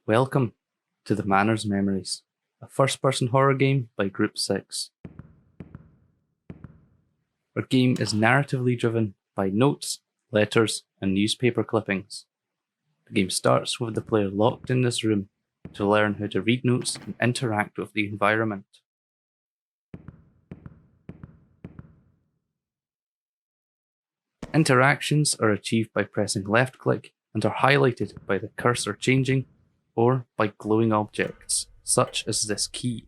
Welcome to the Manor's Memories, a first-person horror game by Group 6. Our game is narratively driven by notes, letters, and newspaper clippings. The game starts with the player locked in this room to learn how to read notes and interact with the environment. Interactions are achieved by pressing left-click and are highlighted by the cursor changing or by glowing objects, such as this key.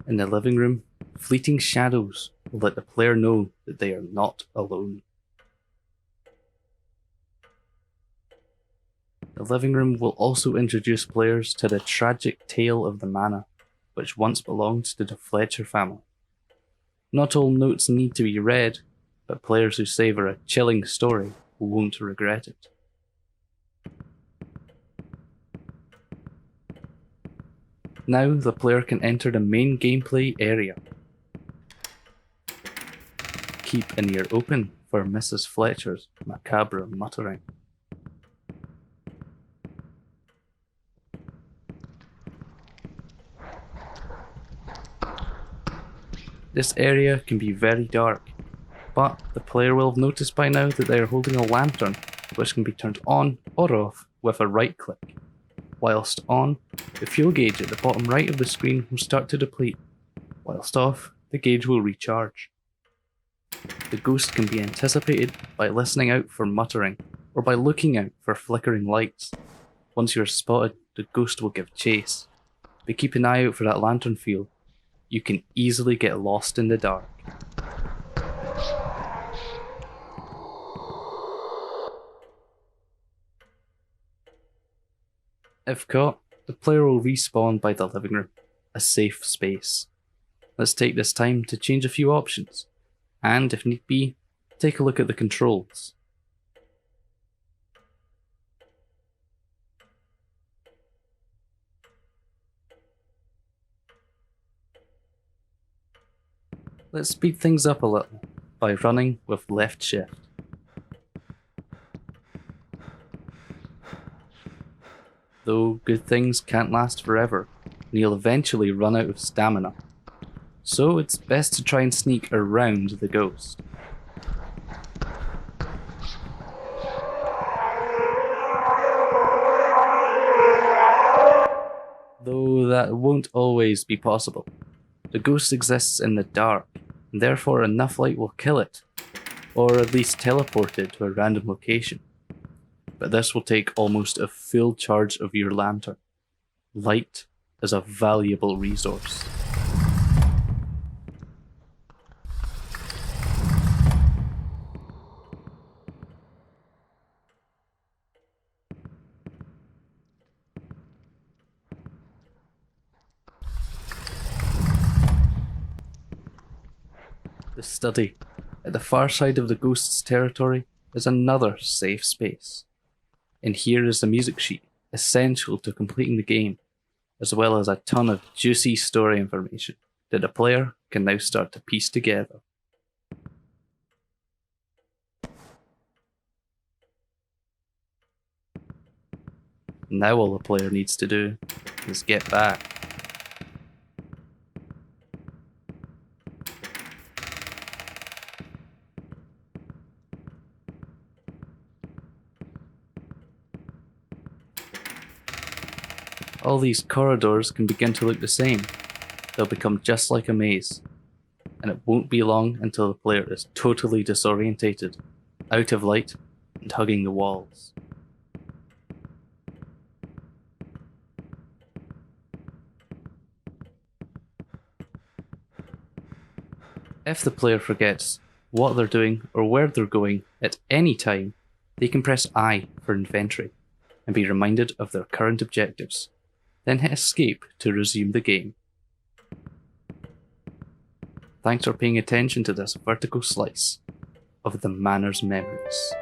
In the living room, fleeting shadows will let the player know that they are not alone. The living room will also introduce players to the tragic tale of the manor, which once belonged to the Fletcher family. Not all notes need to be read, but players who savour a chilling story won't regret it. Now the player can enter the main gameplay area. Keep an ear open for Mrs. Fletcher's macabre muttering. This area can be very dark, but the player will have noticed by now that they are holding a lantern, which can be turned on or off with a right click. Whilst on, the fuel gauge at the bottom right of the screen will start to deplete. Whilst off, the gauge will recharge. The ghost can be anticipated by listening out for muttering, or by looking out for flickering lights. Once you are spotted, the ghost will give chase. But keep an eye out for that lantern field. You can easily get lost in the dark. If caught, the player will respawn by the living room, a safe space. Let's take this time to change a few options, and if need be, take a look at the controls. Let's speed things up a little by running with left shift. Though good things can't last forever, and you'll eventually run out of stamina. So it's best to try and sneak around the ghost. Though that won't always be possible. The ghost exists in the dark, and therefore enough light will kill it, or at least teleport it to a random location. But this will take almost a full charge of your lantern. Light is a valuable resource. The study, at the far side of the ghost's territory, is another safe space. And here is the music sheet, essential to completing the game, as well as a ton of juicy story information that the player can now start to piece together. Now all the player needs to do is get back. All these corridors can begin to look the same. They'll become just like a maze. And it won't be long until the player is totally disorientated, out of light, and hugging the walls. If the player forgets what they're doing or where they're going at any time, they can press I for inventory and be reminded of their current objectives. Then hit escape to resume the game. Thanks for paying attention to this vertical slice of the Manor's Memories.